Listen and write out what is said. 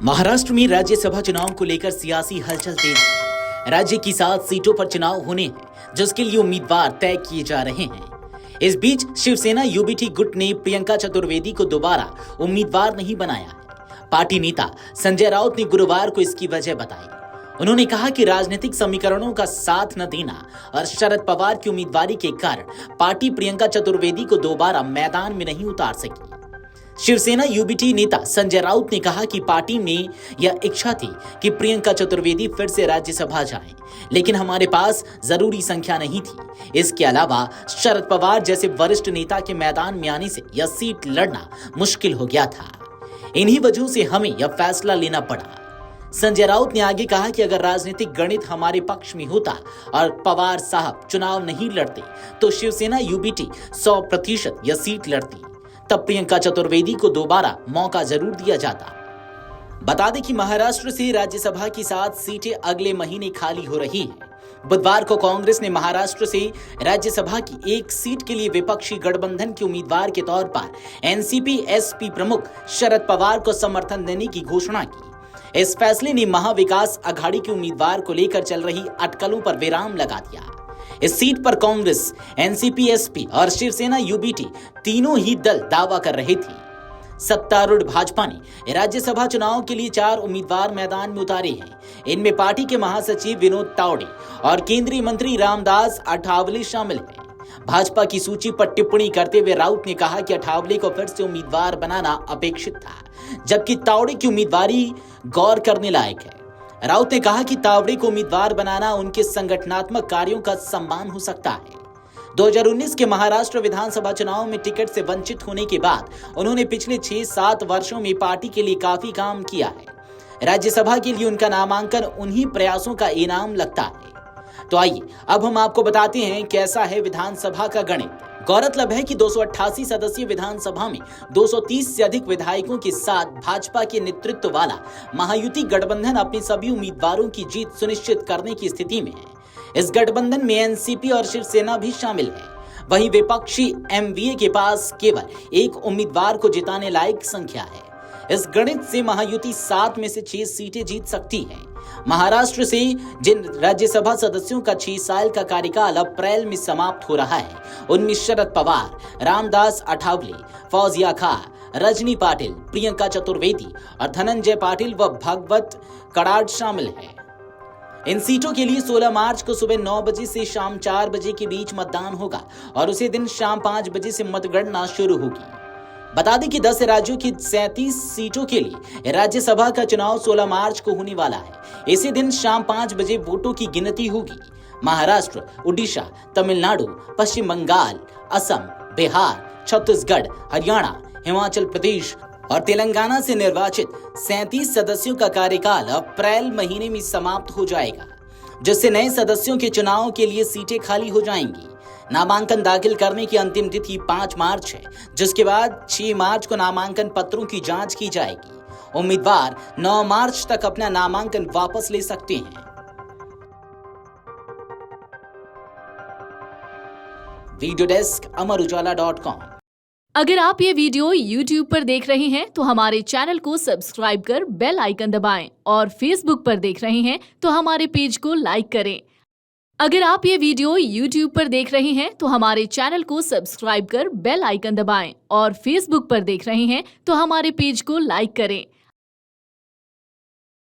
महाराष्ट्र में राज्यसभा चुनाव को लेकर सियासी हलचल तेज है। राज्य की 7 सीटों पर चुनाव होने हैं, जिसके लिए उम्मीदवार तय किए जा रहे हैं। इस बीच शिवसेना यूबीटी गुट ने प्रियंका चतुर्वेदी को दोबारा उम्मीदवार नहीं बनाया है। पार्टी नेता संजय राउत ने गुरुवार को इसकी वजह बताई। उन्होंने कहा कि राजनीतिक समीकरणों का साथ न देना और शरद पवार की उम्मीदवारी के कारण पार्टी प्रियंका चतुर्वेदी को दोबारा मैदान में नहीं उतार सकी। शिवसेना यूबीटी नेता संजय राउत ने कहा कि पार्टी में यह इच्छा थी कि प्रियंका चतुर्वेदी फिर से राज्यसभा जाएं, लेकिन हमारे पास जरूरी संख्या नहीं थी। इसके अलावा शरद पवार जैसे वरिष्ठ नेता के मैदान में आने से यह सीट लड़ना मुश्किल हो गया था। इन्हीं वजहों से हमें यह फैसला लेना पड़ा। संजय राउत ने आगे कहा कि अगर राजनीतिक गणित हमारे पक्ष में होता और पवार साहब चुनाव नहीं लड़ते तो शिवसेना यूबीटी 100% यह सीट लड़ती, तब प्रियंका चतुर्वेदी को दोबारा मौका जरूर दिया जाता। बता दें कि महाराष्ट्र से राज्यसभा की 7 सीटें अगले महीने खाली हो रही हैं। बुधवार को कांग्रेस ने महाराष्ट्र से राज्यसभा की 1 सीट के लिए विपक्षी गठबंधन के उम्मीदवार के तौर पर एनसीपी-एसपी प्रमुख शरद पवार को समर्थन देने की घोषणा की। इस फैसले ने महाविकास अघाड़ी के उम्मीदवार को लेकर चल रही अटकलों पर विराम लगा दिया। इस सीट पर कांग्रेस, एनसीपी-एसपी और शिवसेना यूबीटी तीनों ही दल दावा कर रहे थे। सत्तारूढ़ भाजपा ने राज्यसभा चुनाव के लिए 4 उम्मीदवार मैदान में उतारे हैं। इनमें पार्टी के महासचिव विनोद तावड़े और केंद्रीय मंत्री रामदास अठावले शामिल हैं। भाजपा की सूची पर टिप्पणी करते हुए राउत ने कहा कि अठावले को फिर से उम्मीदवार बनाना अपेक्षित था, जबकि तावड़े की उम्मीदवारी गौर करने लायक है। राउत ने कहा कि तावड़े को उम्मीदवार बनाना उनके संगठनात्मक कार्यों का सम्मान हो सकता है। 2019 के महाराष्ट्र विधानसभा चुनाव में टिकट से वंचित होने के बाद उन्होंने पिछले 6-7 वर्षों में पार्टी के लिए काफी काम किया है। राज्यसभा के लिए उनका नामांकन उन्हीं प्रयासों का इनाम लगता है। तो आइए अब हम आपको बताते हैं कैसा है विधानसभा का गणित। गौरतलब है कि 288 सदस्यीय विधानसभा में 230 से अधिक विधायकों के साथ भाजपा के नेतृत्व वाला महायुति गठबंधन अपने सभी उम्मीदवारों की जीत सुनिश्चित करने की स्थिति में है। इस गठबंधन में एनसीपी और शिवसेना भी शामिल है। वहीं विपक्षी एमवीए के पास केवल 1 उम्मीदवार को जिताने लायक संख्या है। इस गणित से महायुति 7 में से 6 सीटें जीत सकती है। महाराष्ट्र से जिन राज्यसभा सदस्यों का 6 साल का कार्यकाल अप्रैल में समाप्त हो रहा है, उनमें शरद पवार, रामदास अठावले, फौजिया खां, रजनी पाटिल, प्रियंका चतुर्वेदी और धनंजय पाटिल व भगवत कड़ाड शामिल है। इन सीटों के लिए 16 मार्च को सुबह 9 बजे से शाम 4 बजे के बीच मतदान होगा और उसी दिन शाम 5 बजे से मतगणना शुरू होगी। बता दें कि 10 राज्यों की 37 सीटों के लिए राज्यसभा का चुनाव 16 मार्च को होने वाला है। इसी दिन शाम 5 बजे वोटों की गिनती होगी। महाराष्ट्र, उड़ीसा, तमिलनाडु, पश्चिम बंगाल, असम, बिहार, छत्तीसगढ़, हरियाणा, हिमाचल प्रदेश और तेलंगाना से निर्वाचित 37 सदस्यों का कार्यकाल अप्रैल महीने में समाप्त हो जाएगा, जिससे नए सदस्यों के चुनाव के लिए सीटें खाली हो जाएंगी। नामांकन दाखिल करने की अंतिम तिथि 5 मार्च है, जिसके बाद 6 मार्च को नामांकन पत्रों की जांच की जाएगी। उम्मीदवार 9 मार्च तक अपना नामांकन वापस ले सकते हैं। वीडियो डेस्क अमरउजाला.com। अगर आप ये वीडियो YouTube पर देख रहे हैं तो हमारे चैनल को सब्सक्राइब कर बेल आइकन दबाएं और Facebook पर देख रहे हैं तो हमारे पेज को लाइक करें। अगर आप ये वीडियो YouTube पर देख रहे हैं तो हमारे चैनल को सब्सक्राइब कर बेल आइकन दबाएं और Facebook पर देख रहे हैं तो हमारे पेज को लाइक करें।